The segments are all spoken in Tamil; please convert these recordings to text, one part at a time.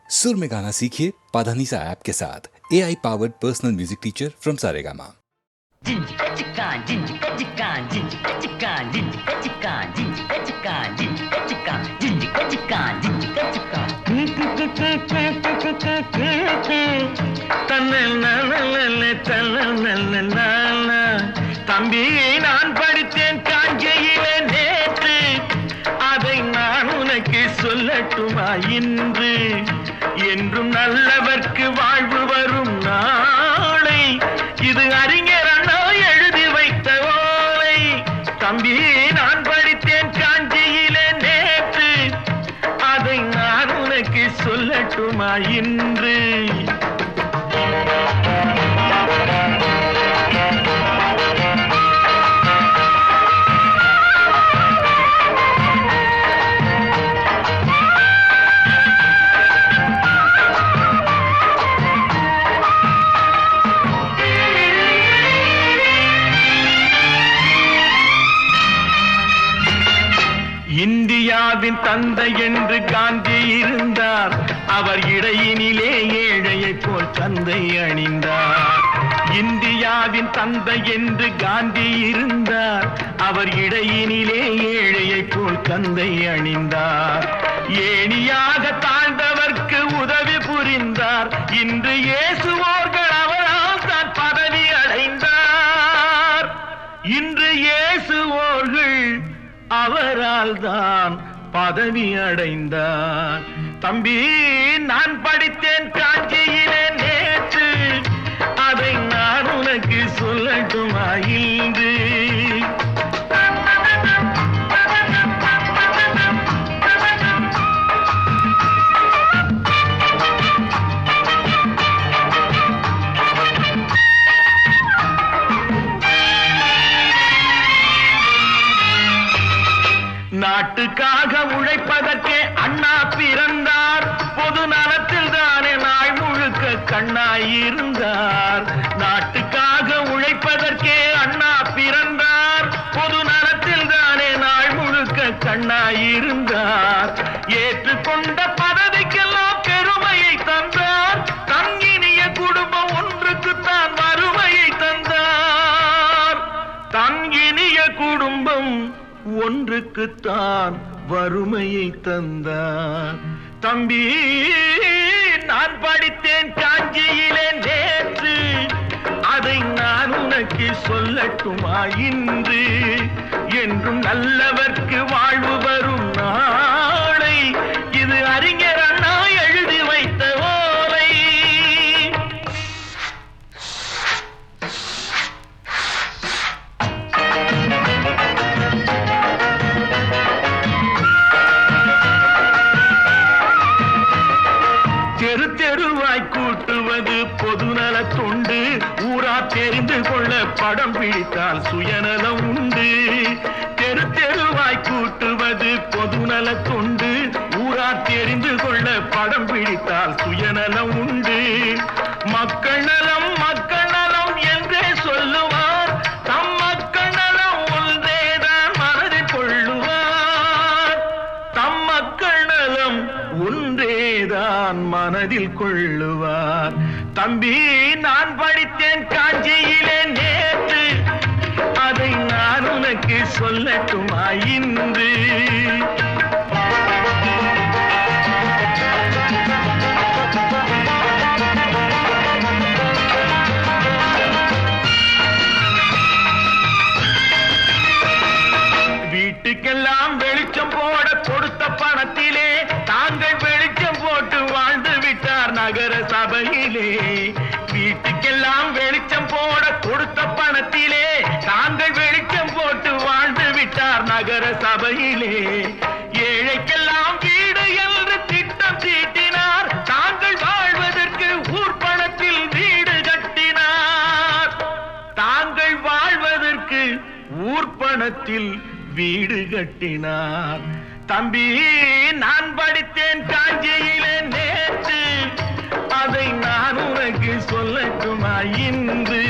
सुर में गाना सीखिए पाधानीसा ऐप के साथ AI powered personal music teacher from Saregama. தம்பி நான் படித்தேன் காஞ்சியிலே நேற்று, அதை நான் உனக்கு சொல்லட்டுமா இன்று? என்றும் நல்லவர்க்கு வாழ்வு வரும் நாளை, இது அறிஞர் அண்ணா எழுதி வைத்த ஓலை. தம்பி நான் படித்தேன் காஞ்சியிலே நேற்று, அதை நான் உனக்கு சொல்லட்டுமா இன்று? இந்தியாவின் தந்தை என்று காந்தி இருந்தார், அவர் இடையினிலே ஏழையை போல் தந்தை அணிந்தார். இந்தியாவின் தந்தை என்று காந்தி இருந்தார், அவர் இடையினிலே ஏழையை போல் தந்தை அணிந்தார். ஏணியாக தாழ்ந்தவர்க்கு உதவி புரிந்தார், இன்று இயேசுவோர்கள் அவரால் தான் பதவி அடைந்தார். இன்று இயேசுவோர்கள் அவரால் தான் பதவி அடைந்தார். தம்பி நான் படித்தேன் காஞ்சியிலே நேற்று, அதை நான் உனக்கு சொல்லட்டுமா இன்று? நாட்டுக்காக உழைப்பதற்கே அண்ணா பிறந்தார், பொது நலத்தில் தானே நாள் முழுக்க கண்ணாயிருந்தார். நாட்டுக்காக உழைப்பதற்கே அண்ணா பிறந்தார், பொது நலத்தில் தானே நாள் முழுக்க கண்ணாயிருந்தார். ஏற்றுக்கொண்ட பதவிக்கெல்லாம் பெருமையை தந்தார், தங்கினிய குடும்பம் ஒன்றுக்குத்தான் வறுமையை தந்தார். தங்கினிய குடும்பம் ஒன்றுக்குத்தான் வறுமையை தந்தார். தம்பி நான் படித்தேன் காஞ்சியிலே நேற்று, அதை நான் உனக்கு சொல்லட்டுமா இன்று? என்றும் நல்லவர்க்கு வாழ்வு வரும் நாளை, இது அறிஞர் அண்ணா எழுதி வைத்த ஓலை. தெரு தெருவாய் கூட்டுவது பொதுநல தொண்டு, ஊரா தெரிந்து கொள்ள படம் பிடித்தால் சுயநலம் உண்டு. தெரு தெருவாய் கூட்டுவது பொதுநல தொண்டு, ஊரா தெரிந்து கொள்ள படம் பிடித்தால் சுயநலம் உண்டு. மக்கள் நலம் மக்கள் நலம் என்றே சொல்லுவார், தம் மக்கள் நலம் ஒன்றேதான் மனதில் கொள்ளுவார். தம் மக்கள் நலம் ஒன்றேதான் மனதில் கொள்ளுவார். தம்பி நான் படித்தேன் காஞ்சியிலே நேற்று, அதை நான் உனக்கு சொல்லட்டுமா இன்று? வீட்டுக்கெல்லாம் வெளிச்சம் போட கொடுத்த பணத்திலே தாங்கள் வெளிச்சம் போட்டு வாழ்ந்து விட்டார் நகர சபையிலே. வீட்டுக்கெல்லாம் வெளிச்சம் போட கொடுத்த பணத்திலே தாங்கள் வெளிச்சம் போட்டு வாழ்ந்து விட்டார் நகர சபையிலே. ஏழைக்கெல்லாம் வீடு என்று திட்டம் தீட்டினார், தாங்கள் வாழ்வதற்கு ஊர்பணத்தில் வீடு கட்டினார். தாங்கள் வாழ்வதற்கு ஊர்பணத்தில் வீடு கட்டினார். தம்பி நான் படித்தேன் காஞ்சியிலே நேற்று, அதை நான் உனக்கு சொல்லட்டுமா இன்று?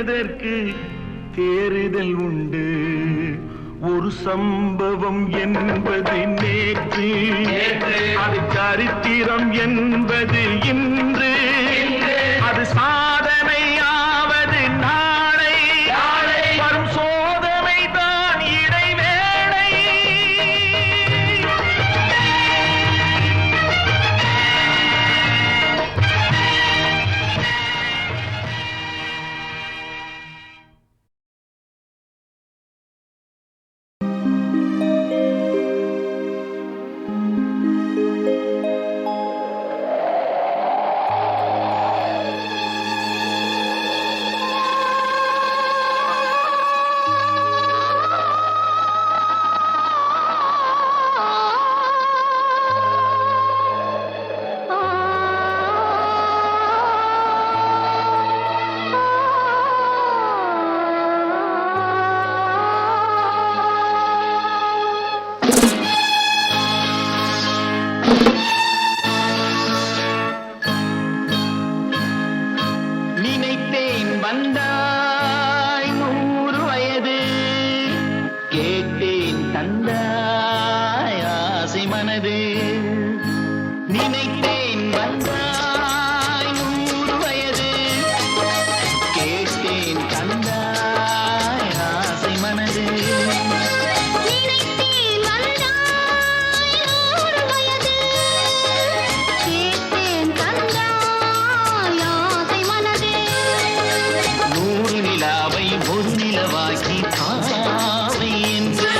எதற்கு தேறுதல் உண்டு ஒரு சம்பவம் என்பது நேற்று அது சரித்திரம் என்பது இன்று அது சாதனையாவது நாளை வரும் சோதனை தான் இடைவேளை நினைத்தேன் வந்தாய் 100 வயது கேட்டேன் தந்தாய் ஆசை மனது நினைத்தேன் வந்தாய் 100 வயது கேட்டேன் தந்தாய் ஆசை மனது நினைத்தேன் வந்தாய் 100 வயது கேட்டேன் தந்தாய் ஆசை மனது 100 நிலாவை ஒரு நிலவாக்கி பாவை என்று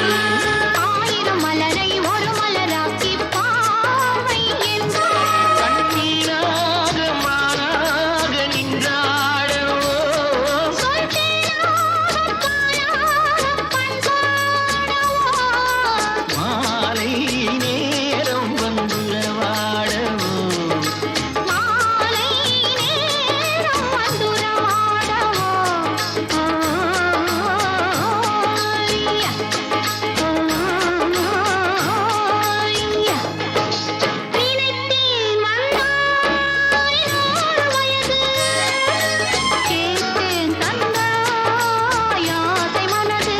1000 மலரை ஒரு மலராக்கி பாவை என்று கண்ணீராக மாறாக நின்றாடோ சொல்லினாக காணாத பண்பாடவோ மாலை நேரம் வந்துறவாடவோ மாலை நேரம் வந்துறவாடவோ நினைத்தேன் வந்தாய் 100 வயது கேட்டேன் தந்தாய் ஆசை மனது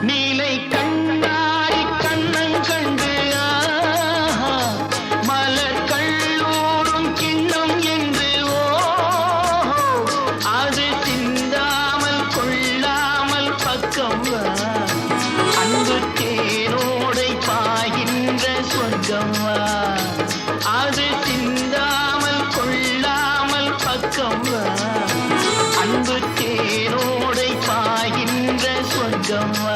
நீலை கண்ணாடி கண்ணன் கண்டு ஆஹா மலர் கல்லூரும் கிண்ணம் என்று ஓஹோ அது சிந்தாமல் கொள்ளாமல் பக்கம் வா அன்பு தேனோடை பாய்கின்ற சொர்க்கம் வா அது சிந்தாமல் கொள்ளாமல் பக்கம் வா அன்பு தேனோடை பாய்கின்ற சொர்க்கம் வா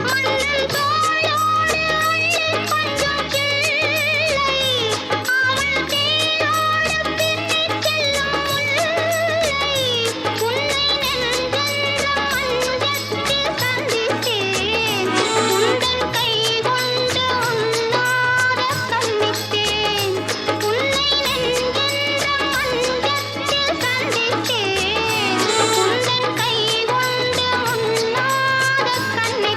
மன்னன் தோளோடு அள்ளி கொஞ்சம் கிள்ளை அவள் தேனோடு பின்னிச் செல்லும் முல்லை உன்னை நெஞ்சென்ற மஞ்சத்தில் சந்தித்தேன் உந்தன் கை கொண்டு உன்னார கண்ணித்தேன் உன்னை நெஞ்சென்ற மஞ்சத்தில் சந்தித்தேன் உந்தன் கை கொண்டு உன்னார கண்ணித்தேன்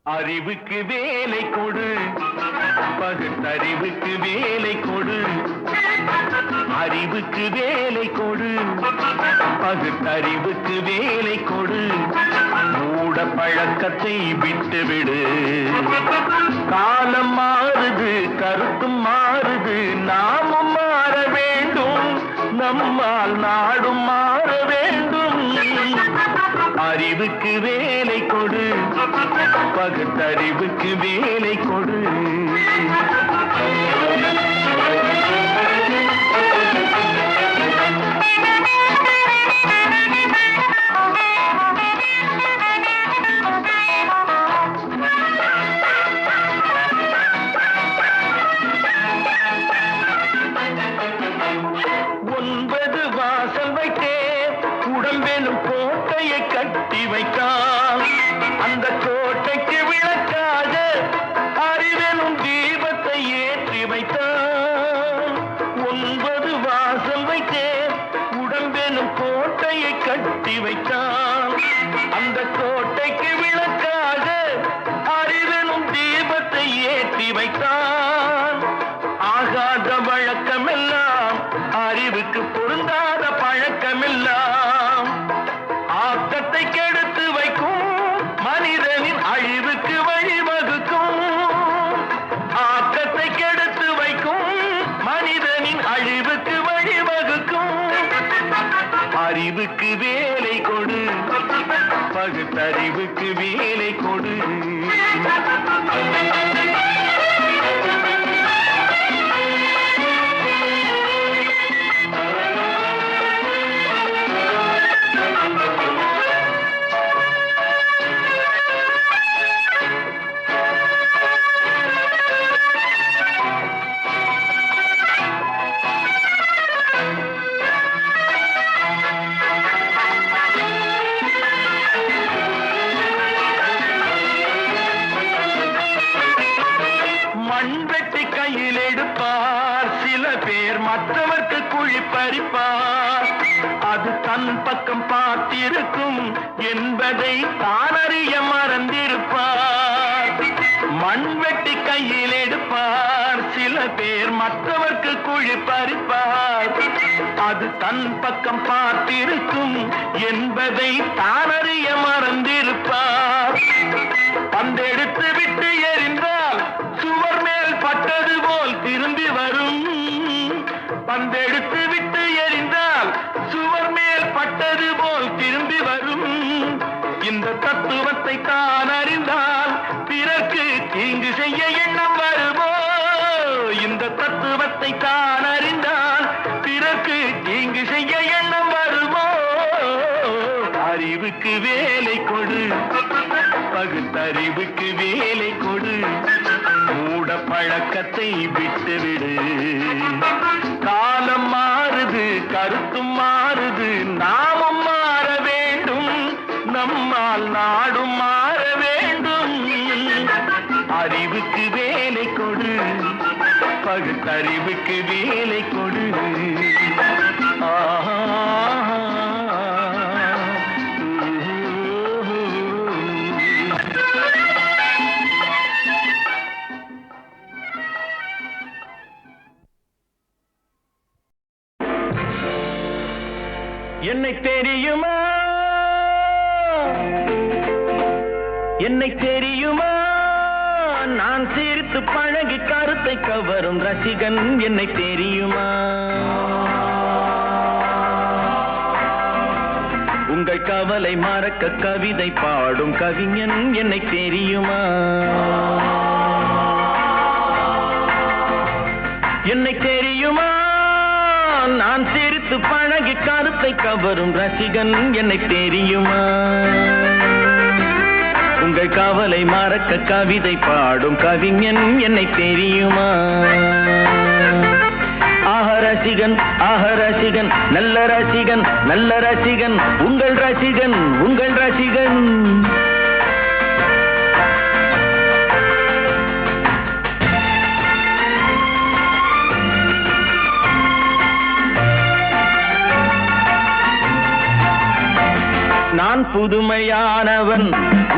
அறிவுக்கு வேலை கொடு, பகுத்தறிவுக்கு வேலை கொடு. அறிவுக்கு வேலை கொடு, பகுத்தறிவுக்கு வேலை கொடு. மூட பழக்கத்தை விட்டுவிடு. காலம் மாறுது, கருத்தும் மாறுது, நாமும் மாற வேண்டும். நம்மால் நாடும் மாற வேண்டும். அறிவுக்கு வேலை கொடு, பகுத்தறிவுக்கு வேலை கொடு. ஒன்பது வாசல் வைத்தே உடம்பெனும் கோட்டையை கட்டி வைத்தான். அந்த கோட்டைக்கு விளக்காக அறிவெனும் தீபத்தை ஏற்றி வைத்தான். ஒன்பது வாசல் வைத்தே உடம்பெனும் கோட்டையை கட்டி வைத்தான். அந்த கோட்டைக்கு விளக்காக அறிவெனும் தீபத்தை ஏற்றி வைத்தான். ஆகாத வழக்கமெல்லாம், அறிவுக்கு பொருந்தாத பழக்கமெல்லாம் ஆக்கத்தை கெடுத்து வைக்கும், மனிதனின் அழிவுக்கு வழிவகுக்கும். ஆக்கத்தை கெடுத்து வைக்கும், மனிதனின் அழிவுக்கு வழிவகுக்கும். அறிவுக்கு வேலை கொடு, பகுத்தறிவுக்கு வேலை கொடு. மண்வெட்டி கையில் எடுப்பார் சில பேர், மற்றவர்க்கு குழி பறிப்பார். அது தன் பக்கம் பார்த்திருக்கும் என்பதை தானறிய மறந்திருப்பார். மண்வெட்டி கையில் எடுப்பார் சில பேர், மற்றவர்க்கு குழி பறிப்பார். அது தன் பக்கம் பார்த்திருக்கும் என்பதை தானறிய மறந்திருப்பார். பந்தெடுத்து விட்டு எறிந்தால் சுவர் மேல் பட்டது போல் திரும்பி வரும். பந்தெடுத்து விட்டு எறிந்தால் சுவர் மேல் பட்டது போல் திரும்பி வரும். இந்த தத்துவத்தை தான் அறிந்தால் பிறர்க்கு தீங்கு செய்ய எண்ணம் வருமோ? இந்த தத்துவத்தை தான் அறிந்தால் பிறர்க்கு தீங்கு செய்ய எண்ணம் வருமோ? அறிவுக்கு வேலை கொடு, பகுத்தறிவுக்கு வேலை கொடு. மூட பழக்கத்தை விட்டுவிடு. காலம் மாறுது, கருத்தும் மாறுது, நாமும் மாற வேண்டும். நம்மால் நாடும் மாற வேண்டும். அறிவுக்கு வேலை கொடு, பகுத்தறிவுக்கு வேலை கொடு. என்னை தெரியுமா, என்னை தெரியுமா, நான் சிரித்து பழகி கருத்தை கவரும் ரசிகன். என்னை தெரியுமா, உங்கள் கவலை மறக்க கவிதை பாடும் கவிஞன். என்னை தெரியுமா, என்னை தெரியுமா, நான் சிரித்து பழகி கருத்தை கவரும் ரசிகன். என்னை தெரியுமா, உங்கள் கவலை மறக்க கவிதை பாடும் கவிஞன். என்னை தெரியுமா, ஆஹ ரசிகன், ஆஹ ரசிகன், நல்ல ரசிகன், நல்ல ரசிகன், உங்கள் ரசிகன், உங்கள் ரசிகன். நான் நான் புதுமையானவன்,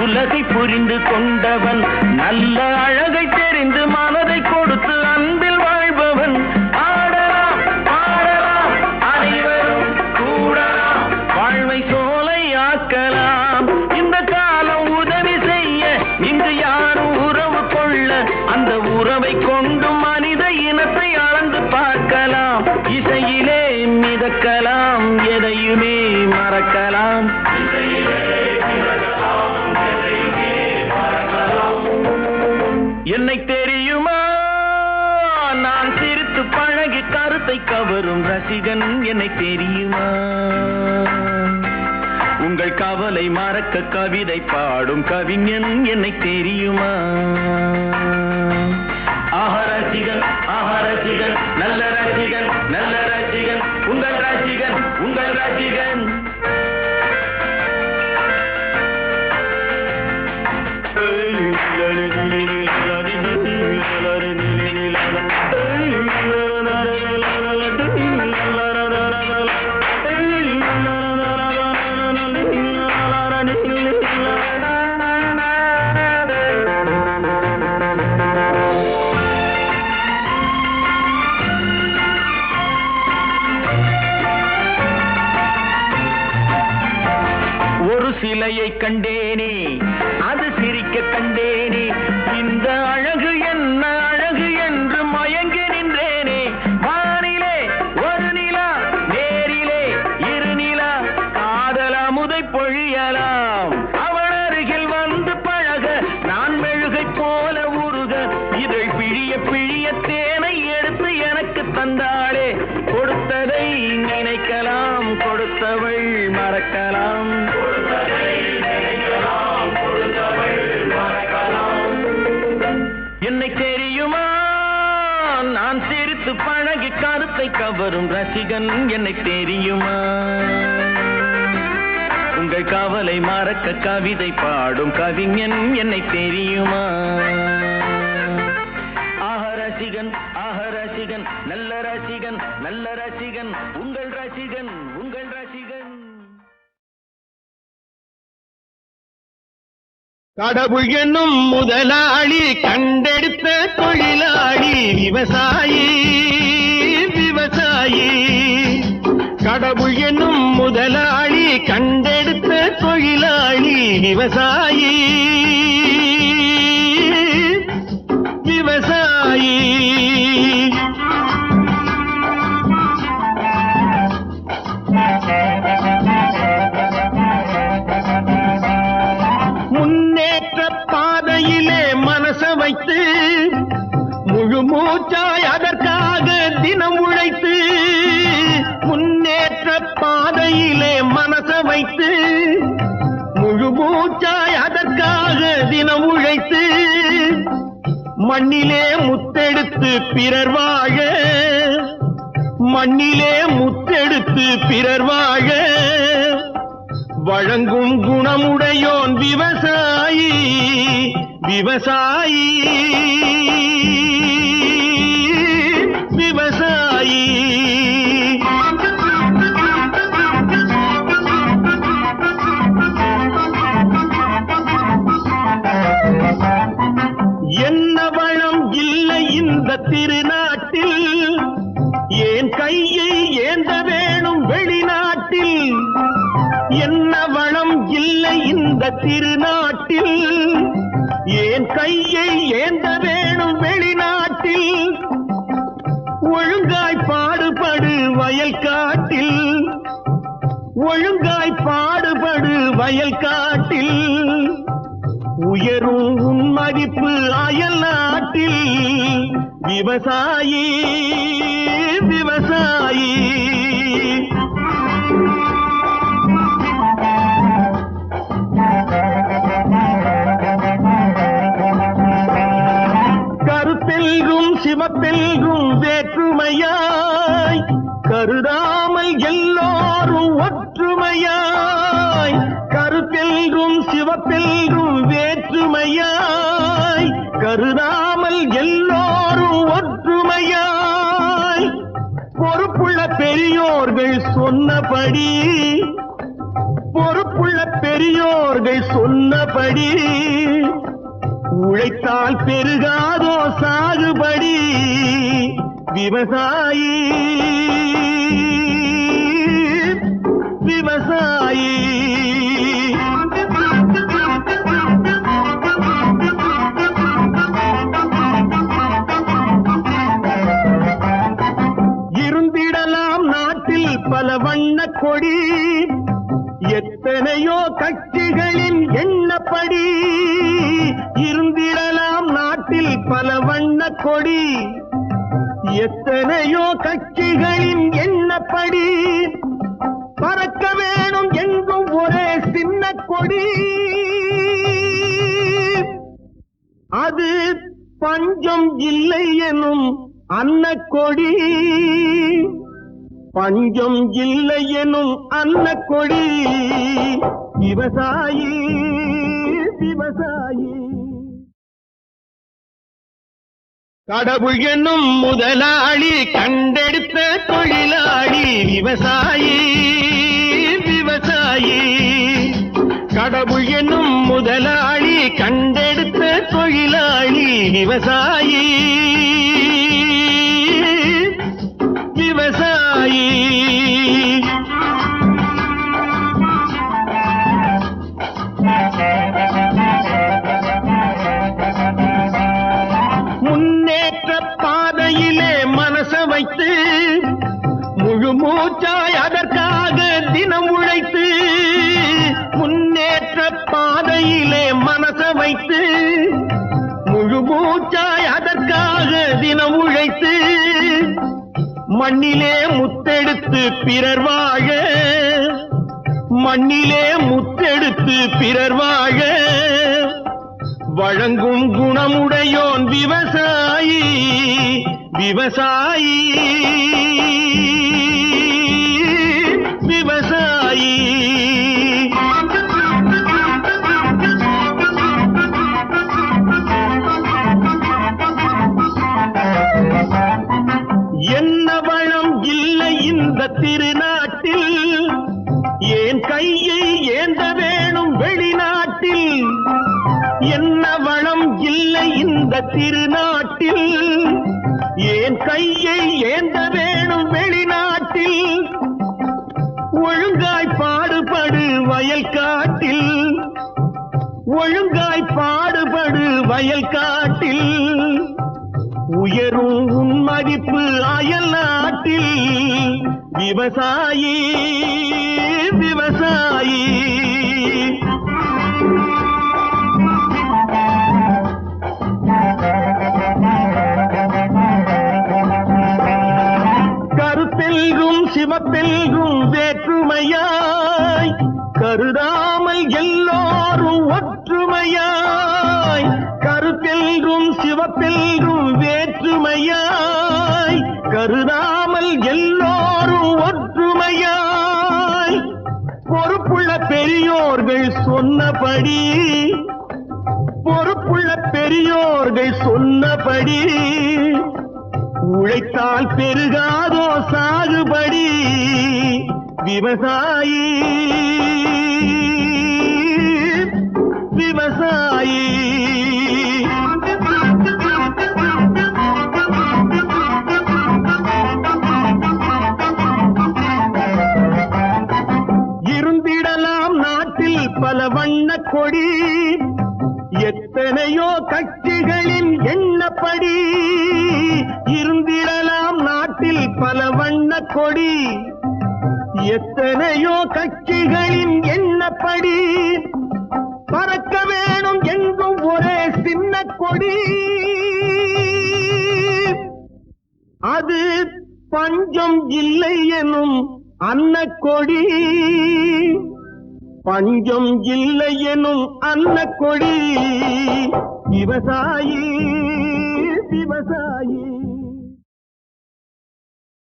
உலகை புரிந்து கொண்டவன், நல்ல அழகை தெரிந்து மனதை கொடுத்து அன்பில் வாழ்பவன். ஆடலாம் பாடலாம் அனைவரும் கூடலாம், வாழ்வை சோலை ஆக்கலாம். இந்த காலம் உதவி செய்ய இங்கு யாரும் உறவு கொள்ள, அந்த உறவை கொண்டு மனித இனத்தை அளந்து பார்க்கலாம். இசையிலே மிதக்கலாம், எதையுமே மறக்கலாம். என்னை தெரியுமா, நான் சிரித்து பழகி கருத்தை கவரும் ரசிகன். என்னை தெரியுமா, உங்கள் கவலை மறக்க கவிதை பாடும் கவிஞன். என்னை தெரியுமா, ரசிகன் ரசிகன், நல்ல ரசிகன், நல்ல ரசிகன், உங்கள் ரசிகன், உங்கள் ரசிகன். ஒரு சிலையை கண்டேனே, அது சிரிக்க கண்டேனே, இந்த அழகு என்ன அழகு என்று மயங்கி நின்றேனே. வானிலே ஒரு நிலா, நேரிலே இரு நிலா, காதல் அமுதை பொழியலாம். அவள் அருகில் வந்து பழக நான் மெழுகை போல உருக, இதழ் பிழிய பிழிய தேனை எடுத்து எனக்கு தந்தாளே. கொடுத்ததை நினைக்கலாம், கொடுத்தவள் மறக்கலாம். என்னை தெரியுமா, நான் சிரித்து பழகி கருத்தை கவரும் ரசிகன். என்னை தெரியுமா, உங்கள் கவலை மறக்க கவிதை பாடும் கவிஞன். என்னை தெரியுமா, ரசிகன் ரசிகன், நல்ல ரசிகன், நல்ல ரசிகன், உங்கள் ரசிகன், உங்கள் ரசிகன். கடவுள் என்னும் முதலாளி கண்டெடுத்த தொழிலாளி விவசாயி விவசாயி. கடவுள் என்னும் முதலாளி கண்டெடுத்த தொழிலாளி விவசாயி விவசாயி. முன்னேற்ற பாதையிலே மனச வைத்து முழு மூச்சாய் அதற்காக தினம் உழைத்து, முன்னேற்ற பாதையிலே மனச வைத்து முழு மூச்சாய் அதற்காக தினம் உழைத்து, மண்ணிலே முத்தெடுத்து பிறர் வாழ, மண்ணிலே முத்தெடுத்து பிறர் வாழ வழங்கும் குணமுடையோன் விவசாயி விவசாயி விவசாயி. என்ன வளம் இல்லை இந்த திருநாட்டில், ஏன் கையை ஏந்த வேணும் வெளிநாட்டில். என்ன வளம் இல்லை இந்த திருநாட்டில், ஏன் கையை ஏந்த வேணும் வெளிநாட்டில். ஒழுங்காய் பாடுபடு வயல் காட்டில், ஒழுங்காய் பாடுபடு வயல் காட்டில். உயரும் உன் மதிப்பு அயல் நாட்டில். விவசாயி விவசாயி. கருத்தெல்கும் சிவப்பெல்கும் வேற்றுமையாய் கருதாமல் எல்லோரும் ஒற்றுமையாய். கருத்தெல்கும் சிவப்பெல்கும் வேற்றுமையாய் கருதாமல் எல்லோரும் ஒற்றுமையாய். பொறுப்புள்ள பெரியோர்கள் சொன்னபடி, பொறுப்புள்ள பெரியோர்கள் சொன்னபடி உழைத்தால் பெருகாதோ சாகுபடி விவசாயி விவசாயி இருந்திடலாம் நாட்டில் பல வண்ண கொடி எத்தனையோ கட்சிகளின் எண்ணப்படி இருந்திடலாம் நாட்டில் பல வண்ண கொடி எத்தனையோ கட்சிகளின் எண்ணப்படி பறக்க வேணும் எங்கும் ஒரே சின்ன கொடி அது பஞ்சம் இல்லை எனும் அன்னக்கொடி பஞ்சம் இல்லை எனும் அன்னக்கொடி விவசாயி விவசாயி கடவுள் என்னும் முதலாளி கண்டெடுத்த தொழிலாளி விவசாயி விவசாயி கடவுள் என்னும் முதலாளி கண்டெடுத்த தொழிலாளி விவசாயி விவசாயி முன்னேற்ற பாதையிலே மனச வைத்து முழு மூச்சாய் அதற்காக தினம் உழைத்து முன்னேற்ற பாதையிலே மனச வைத்து முழு மூச்சாய் அதற்காக தினம் உழைத்து மண்ணிலே முத்தெடுத்து பிறர் வாழ மண்ணிலே முத்தெடுத்து பிறர் வாழ வழங்கும் குணமுடையோன் விவசாயி விவசாயி விவசாயி என்ன வளம் இல்லை இந்த திருநாட்டில் ஏன் கையை ஏந்த வேணும் வெளிநாட்டில் என்ன வளம் இல்லை இந்த திருநாட்டில் ஏன் கையை ஏந்த வேணும் வெளிநாட்டில் ஒழுங்காய் பாடுபடு வயல் காட்டில் ஒழுங்காய் பாடுபடு வயல் காட்டில் உயரும் உன் மதிப்பு அயல் நாட்டில் விவசாயி விவசாயி கருத்தெல்கும் சிவப்பெல்கும் வேற்றுமையாய் கருதாமல் எல்லோரும் ஒற்றுமையாய் கருத்தெல்கும் சிவப்பெல்கும் வேற்றுமையாய் கருதாமல் எல்லோரும் ஒற்றுமையாய் பொறுப்புள்ள பெரியோர்கள் சொன்னபடி பொறுப்புள்ள பெரியோர்கள் சொன்னபடி உழைத்தால் பெருகாதோ சாகுபடி விவசாயி விவசாயி இருந்திடலாம் நாட்டில் பல வண்ண கொடி எத்தனையோ கட்சிகளின் எண்ணப்படி இருந்திடலாம் நாட்டில் பல வண்ண கொடி எத்தனையோ கட்சிகளின் எண்ணப்படி பறக்க வேணும் எங்கும் ஒரே சின்ன கொடி அது பஞ்சம் இல்லை எனும் அன்னக்கொடி பஞ்சம் இல்லை எனும் அன்னக்கொடி விவசாயி விவசாயி